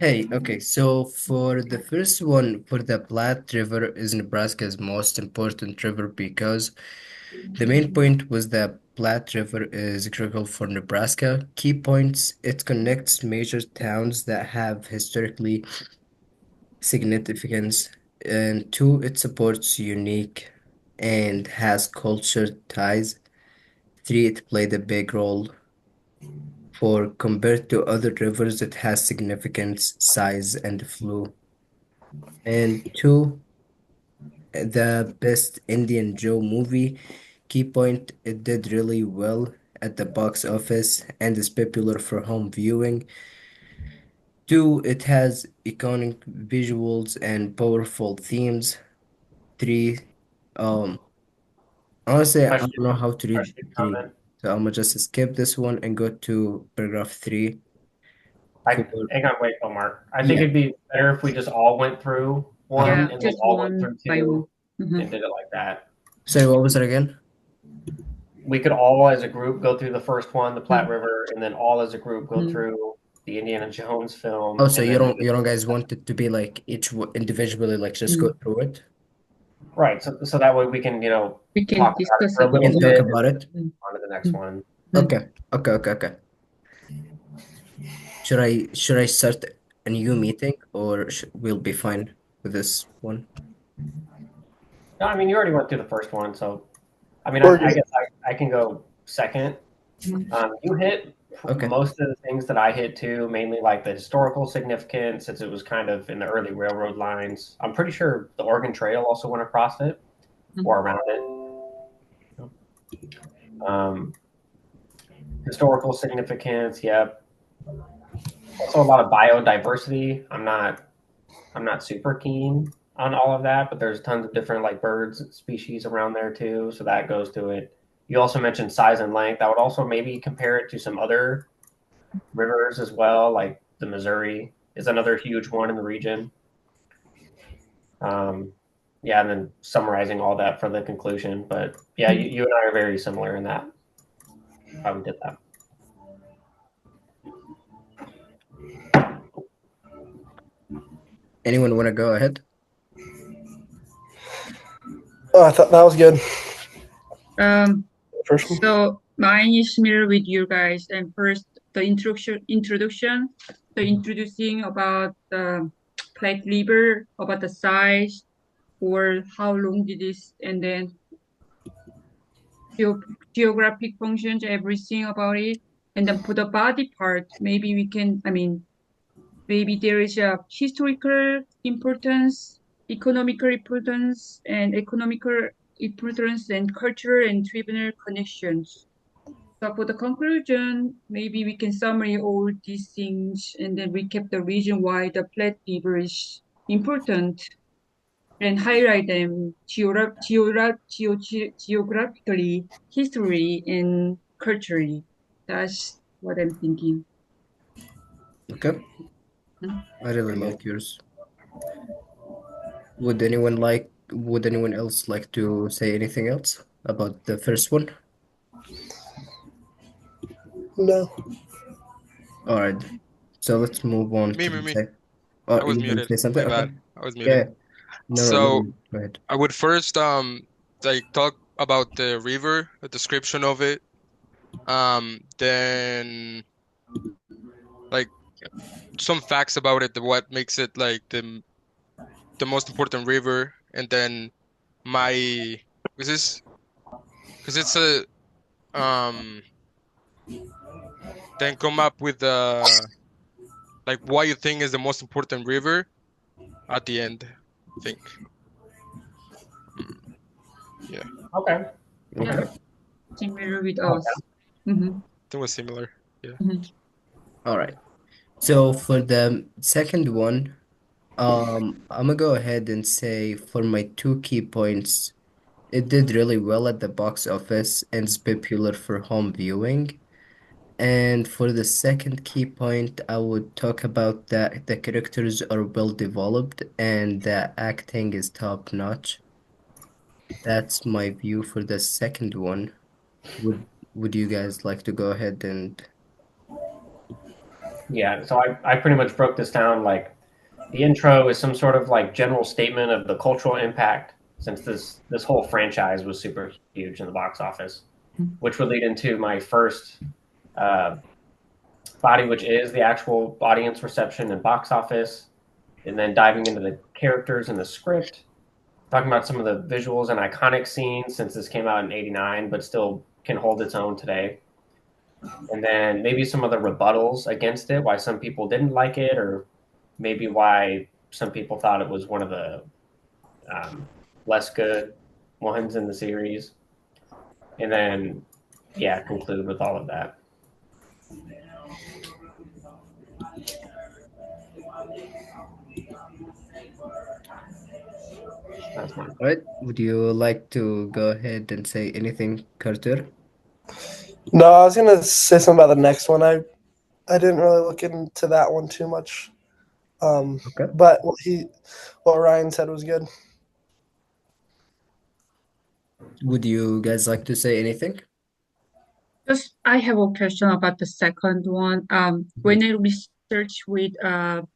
Hey, okay, so for the first one, for the Platte River is Nebraska's most important river because the main point was that Platte River is critical for Nebraska. Key points, it connects major towns that have historically significance, and two, it supports unique and has culture ties. Three, it played a big role for compared to other rivers, it has significance, size, and flow. And two, the best Indian Joe movie. Key point, it did really well at the box office and is popular for home viewing. Two, it has iconic visuals and powerful themes. Three, um, honestly, I don't Question, know how to read question, three, comment. so I'm gonna just skip this one and go to paragraph three for, Hang on, wait, Omar. I think yeah, it'd be better if we just all went through uh-huh. one Yeah, and then just all went one through by one. two Hmm. and did it like that. Sorry, what was it again? We could all as a group go through the first one, the Platte River, and then all as a group go Hmm. through the Indiana Jones Oh, film, so and you then don't guys want it to be like individually, like just go Hmm. through it? right. So that way we can, We can talk about it discuss for a it. We little can talk bit Hmm. and about it. then on to the next Hmm. one. Okay. Okay. Okay. Okay. Should I start a new meeting or sh we'll be fine with this one? No, I mean you already went through the first one, so I mean We're I good. guess I can go second. You hit Okay. most of the things that I hit too, mainly like the historical significance, since it was kind of in the early railroad lines. I'm pretty sure the Oregon Trail also went across it or around it. Um, Historical significance, yep. Also a lot of biodiversity. I'm not super keen on all of that, but there's tons of different like birds species around there too, so that goes to it. You also mentioned size and length. I would also maybe compare it to some other rivers as well, like the Missouri is another huge one in the region. Um, yeah, and then summarizing all that for the conclusion. But yeah, you and I are very similar in that. How we did that. Anyone want to go ahead? Oh, I thought that was good. Um, First one. so mine is similar with you guys. And first, the the introducing about the plate liver, about the size, or how long did this, and then geo geographic functions, everything about it. And then for the body part, maybe we can, I mean, maybe there is a historical importance, economical importance, and economical importance, and cultural and tribal connections. So for the conclusion, maybe we can summary all these things and then recap the reason why the Platte River is important and highlight them geographically, history, and culturally. That's what I'm thinking. Okay. Mhm. I really like yours. Would anyone else like to say anything else about the first one? No. All right. So let's move on Me, to me, the me. sec. Oh, I was you want to muted. say something? My Okay. bad. I was muted. Yeah. No, no, So no. Go ahead. I would first like talk about the river, the description of it. Then like some facts about it, what makes it like the most important river, and then my is this because it's a um then come up with like why you think is the most important river at the end, I think. Mm, yeah, I Okay. Yeah, Okay. Okay. similar with Okay. us. Mm-hmm. think it was similar. Yeah. Mm-hmm. All right. So for the second one, I'm gonna go ahead and say for my two key points, it did really well at the box office and is popular for home viewing. And for the second key point, I would talk about that the characters are well developed and the acting is top notch. That's my view for the second one. Would would you guys like to go ahead and Yeah, so I pretty much broke this down. Like, the intro is some sort of like general statement of the cultural impact, since this whole franchise was super huge in the box office, which would lead into my first uh, body, which is the actual audience reception and box office, and then diving into the characters and the script, talking about some of the visuals and iconic scenes since this came out in '89, but still can hold its own today. And then maybe some of the rebuttals against it, why some people didn't like it, or maybe why some people thought it was one of the less good ones in the series. And then, yeah, conclude with all of that. That's mine. All right. Would you like to go ahead and say anything, Carter? No, I was gonna say something about the next one. I didn't really look into that one too much. Okay. But what Ryan said was good. Would you guys like to say anything? Just I have a question about the second one. When I research with the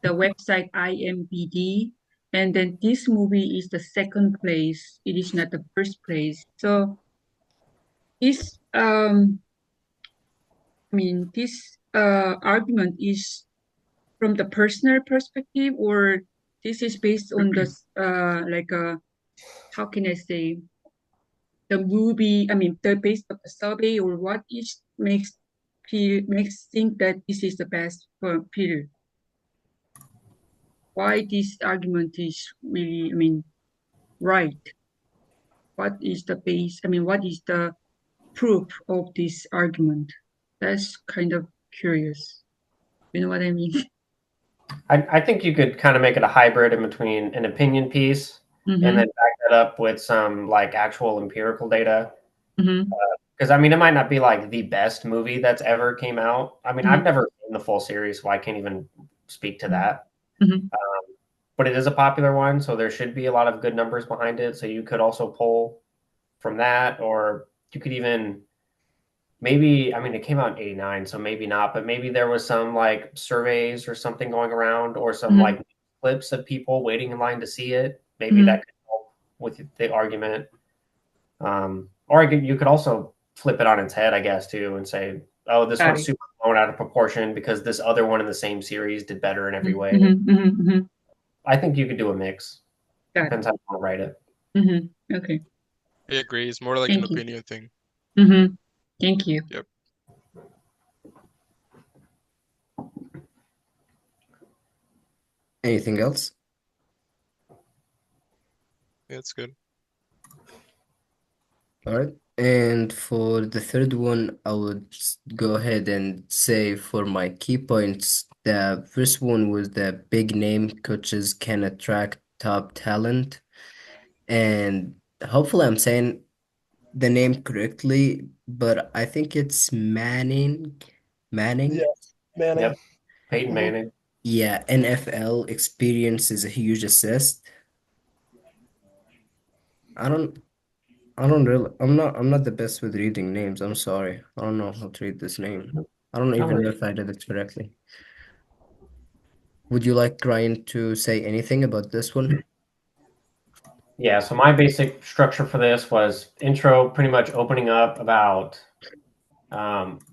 website IMBD, and then this movie is the second place. It is not the first place. So this this argument is from the personal perspective, or this is based on the how can I say, the movie, the base of the survey, or what is makes think that this is the best for Peter? Why this argument is really, right? What is the base? What is the proof of this argument? That's kind of curious. You know what I mean? I think you could kind of make it a hybrid in between an opinion piece and then back that up with some like actual empirical data. Mm-hmm. Because it might not be like the best movie that's ever came out. I've never seen the full series, so I can't even speak to that. Mm-hmm. But it is a popular one, so there should be a lot of good numbers behind it. So you could also pull from that, or you could even maybe, it came out in '89, so maybe not, but maybe there was some like surveys or something going around, or some Mm-hmm. like clips of people waiting in line to see it. Maybe Mm-hmm. that could help with the argument. Or you could also flip it on its head, I guess, too, and say, oh, this Got one's it. super blown out of proportion because this other one in the same series did better in every way. Mm-hmm. Mm-hmm. I think you could do a mix. Got it. Depends how you want to write it. Mm-hmm. Okay. I agree. It's more like an Thank you. opinion thing. Mm-hmm. Thank you. Yep. Anything else? Yeah, it's good. All right. And for the third one, I would go ahead and say for my key points, the first one was the big name coaches can attract top talent. And hopefully I'm saying the name correctly, but I think it's Manning. Manning? Yeah, Manning. Yep. Peyton Mhm. Manning. Yeah, NFL experience is a huge assist. I don't I'm not the best with reading names. I'm sorry. I don't know how to read this name. I don't No even know worries. if I did it correctly. Would you like Ryan to say anything about this one? Yeah, so my basic structure for this was intro, pretty much opening up about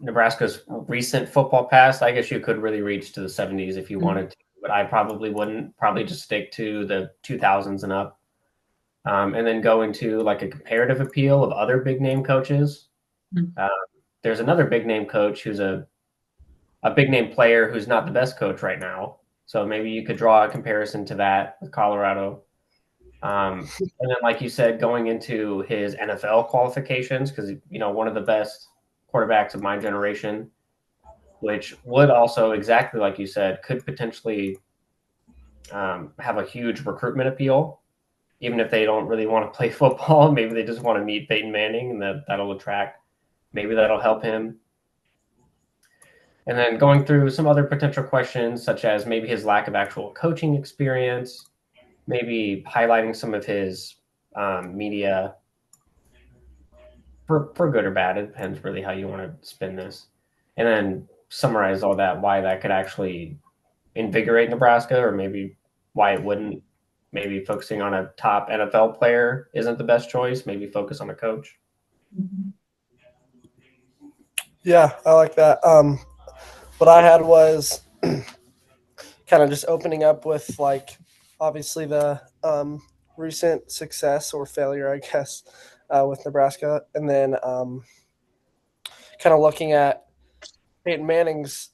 Nebraska's recent football past. I guess you could really reach to the '70s if you wanted to, but I probably wouldn't. Probably just stick to the 2000s and up. And then go into like a comparative appeal of other big name coaches. There's another big name coach who's a big name player who's not the best coach right now. So maybe you could draw a comparison to that with Colorado. And then, like you said, going into his NFL qualifications, because, one of the best quarterbacks of my generation, which would also, exactly like you said, could potentially have a huge recruitment appeal. Even if they don't really want to play football, maybe they just want to meet Peyton Manning, and that'll attract. Maybe that'll help him. And then going through some other potential questions, such as maybe his lack of actual coaching experience, maybe highlighting some of his media for good or bad. It depends really how you want to spin this. And then summarize all that, why that could actually invigorate Nebraska, or maybe why it wouldn't. Maybe focusing on a top NFL player isn't the best choice. Maybe focus on a coach. Yeah, I like that. What I had was kind of just opening up with like obviously the recent success or failure, I guess, with Nebraska, and then kind of looking at Peyton Manning's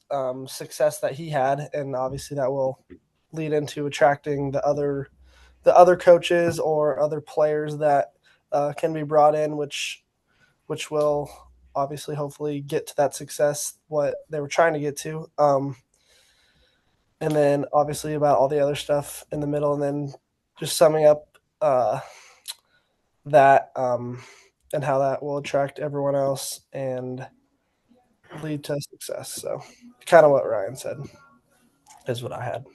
success that he had, and obviously that will lead into attracting the other coaches or other players that can be brought in, which will obviously hopefully get to that success what they were trying to get to. And then obviously about all the other stuff in the middle, and then just summing up that and how that will attract everyone else and lead to success. So, kind of what Ryan said is what I had.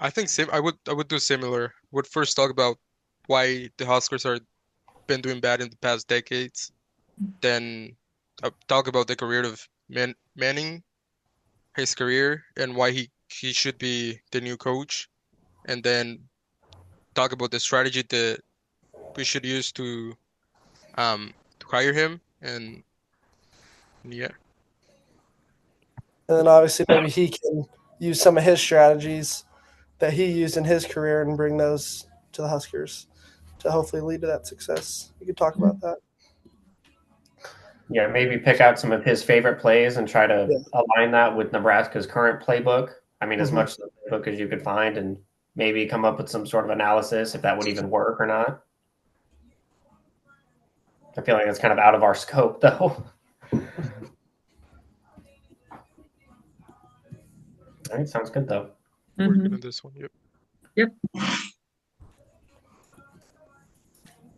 I think I would do similar. Would first talk about why the Huskers are been doing bad in the past decades. Then talk about the career of Manning, his career, and why he should be the new coach. And then talk about the strategy that we should use to hire him. And yeah. And then obviously maybe he can use some of his strategies that he used in his career and bring those to the Huskers to hopefully lead to that success. We could talk about that. Yeah, maybe pick out some of his favorite plays and try to align that with Nebraska's current playbook. I mean, as much of the playbook as you could find, and maybe come up with some sort of analysis if that would even work or not. I feel like it's kind of out of our scope, though. All right, sounds good, though. We're good on this one. Yep.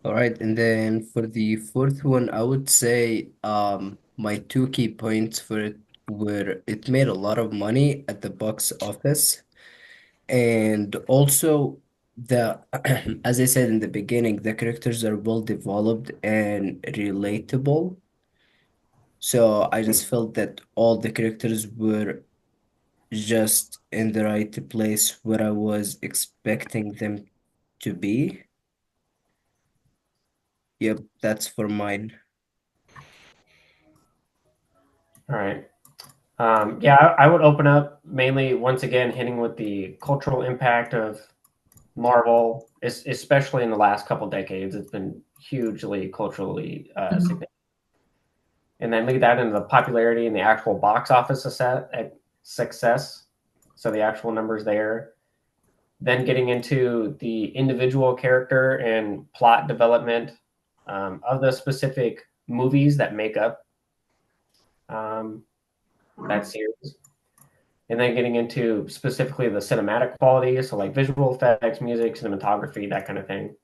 All right, and then for the fourth one, I would say my two key points for it were it made a lot of money at the box office, and also the as I said in the beginning, the characters are well developed and relatable. So I just felt that all the characters were just in the right place where I was expecting them to be. Yep, that's for mine. All right. Yeah, I would open up mainly once again hitting with the cultural impact of Marvel, especially in the last couple decades. It's been hugely culturally significant. And then lead that into the popularity and the actual box office success. So the actual numbers there. Then getting into the individual character and plot development of the specific movies that make up that series. And then getting into specifically the cinematic quality, so like visual effects, music, cinematography, that kind of thing.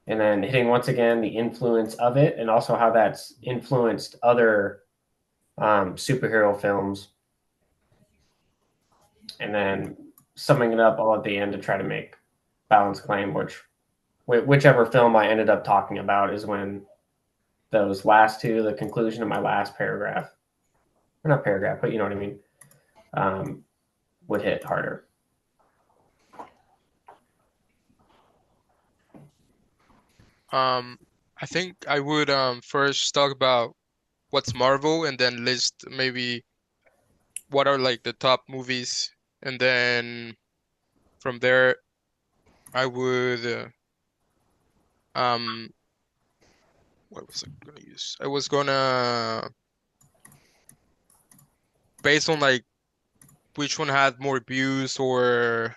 And then hitting once again the influence of it and also how that's influenced other superhero films. And then summing it up all at the end to try to make balanced claim, whichever film I ended up talking about is when those last two, the conclusion of my last paragraph, or not paragraph, but you know what I mean, would hit harder. I think I would first talk about what's Marvel and then list maybe what are like the top movies, and then from there I would what was I gonna use? I was gonna based on like which one had more views or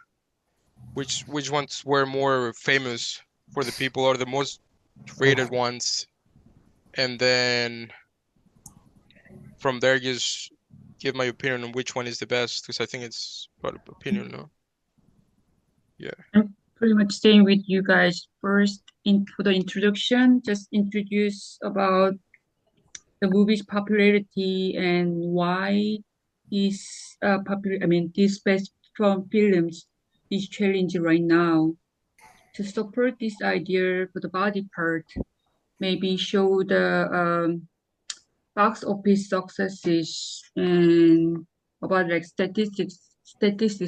which ones were more famous for the people or the most rated ones, and then from there just give my opinion on which one is the best because I think it's about opinion, no? Yeah. I'm pretty much staying with you guys. First, for the introduction, just introduce about the movie's popularity and why these popular. I mean, these best from films is challenging right now. To support this idea for the body part, maybe show the box office successes and about like statistics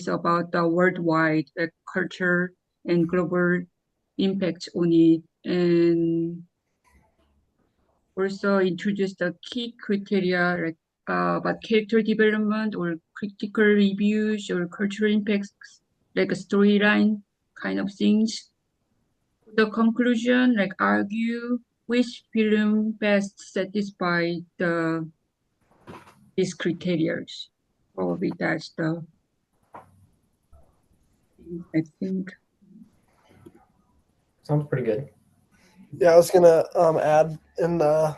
about the worldwide like culture and global impact on it, and also introduce the key criteria like about character development or critical reviews or cultural impacts like a storyline kind of things. The conclusion like argue which film best satisfy these criteria. Probably that's the I think. Sounds pretty good. Yeah, I was gonna add in the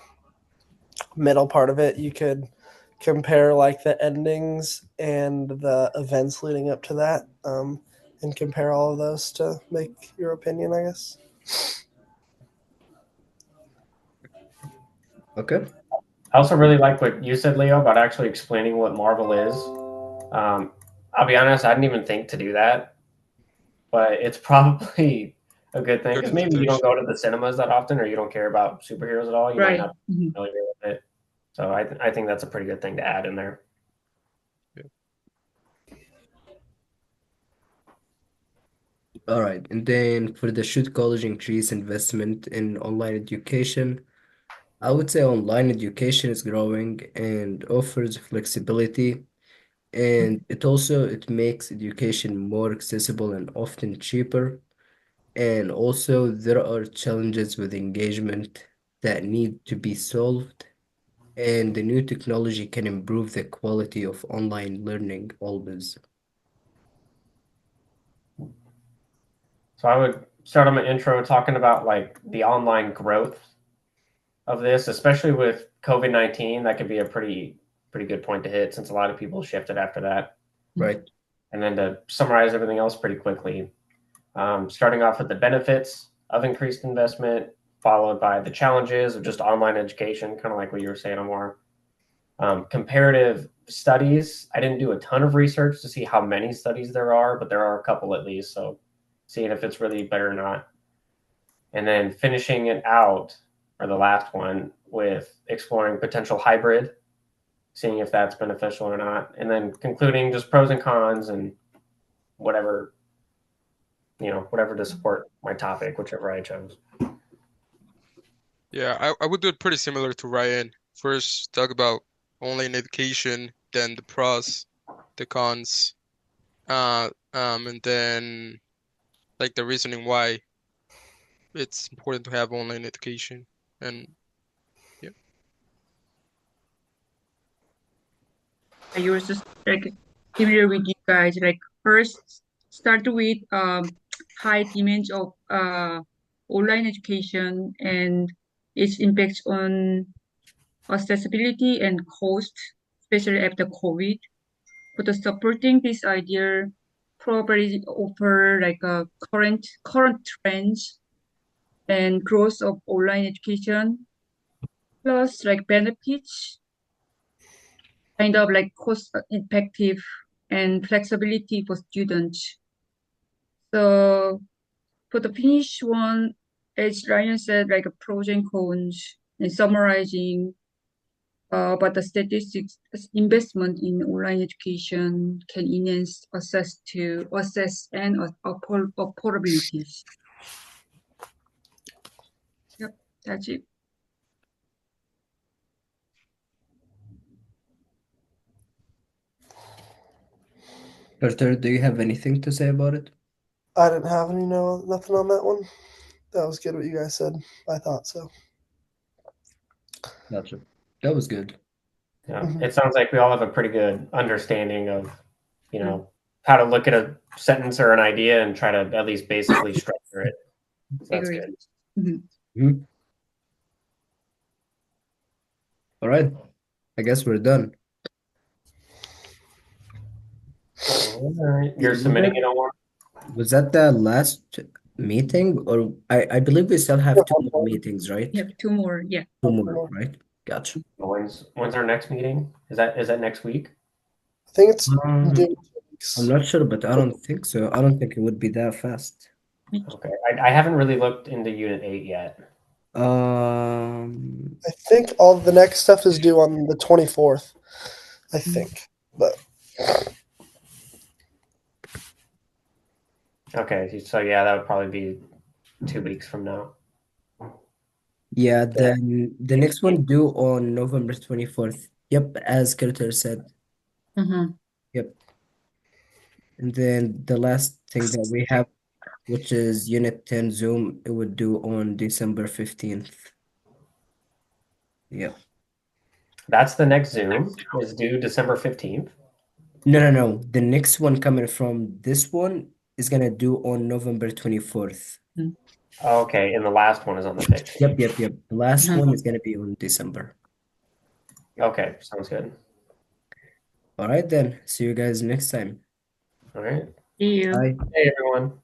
middle part of it, you could compare like the endings and the events leading up to that, and compare all of those to make your opinion, I guess. Okay. I also really like what you said, Leo, about actually explaining what Marvel is. I'll be honest, I didn't even think to do that, but it's probably a good thing Good because maybe you don't introduction. go to the cinemas that often, or you don't care about superheroes at all. You might Right. not be familiar with it. So I think that's a pretty good thing to add in there. All right. And then for the should college increase investment in online education? I would say online education is growing and offers flexibility, and it makes education more accessible and often cheaper. And also there are challenges with engagement that need to be solved, and the new technology can improve the quality of online learning always. So I would start on my intro talking about like the online growth of this, especially with COVID-19. That could be a pretty good point to hit since a lot of people shifted after that. Right. And then to summarize everything else pretty quickly, starting off with the benefits of increased investment, followed by the challenges of just online education, kind of like what you were saying, Omar. Comparative studies. I didn't do a ton of research to see how many studies there are, but there are a couple at least. So seeing if it's really better or not. And then finishing it out, or the last one, with exploring potential hybrid, seeing if that's beneficial or not. And then concluding just pros and cons and whatever, whatever to support my topic, whichever I chose. Yeah, I would do it pretty similar to Ryan. First, talk about online education, then the pros, the cons, and then like the reasoning why it's important to have online education. And yeah, I was just like similar with you guys. Like first start with high demands of online education and its impacts on accessibility and cost, especially after COVID. But supporting this idea probably offer like a current trends and growth of online education, plus like benefits, kind of like cost effective and flexibility for students. So for the finish one, as Ryan said, like a pros and cons and summarizing, but the statistics investment in online education can enhance access and affordability. Yep, that's it. Arthur, do you have anything to say about it? I didn't have nothing on that one. That was good what you guys said. I thought so. Gotcha. That was good. Yeah, Mhm. It sounds like we all have a pretty good understanding of, how to look at a sentence or an idea and try to at least basically structure it. So that's Agree. good. Mhm. All right. I guess we're done. All right. You're submitting it, Omar? Was that the last meeting, or I believe we still have two more meetings, right? We have two more. Yeah. Two more, right? Gotcha. When's our next meeting? Is that next week? I think it's Um, due 2 I'm weeks. not sure, but I don't think so. I don't think it would be that fast. Okay. I haven't really looked into Unit 8 yet. I think all the next stuff is due on the 24th. I think, but Okay, so yeah, that would probably be 2 weeks from now. Yeah, then the next one due on November 24th. Yep, as Carter said. Mhm. Yep. And then the last thing that we have, which is Unit 10 Zoom, it would do on December 15th. Yep. That's the next Zoom is due December 15th. No. The next one coming from this one is gonna do on November 24th. Okay, and the last one is on the 15th. Yep. The last Mhm. one is gonna be on December. Okay, sounds good. All right then. See you guys next time. All right. See you. Bye. Hey, everyone.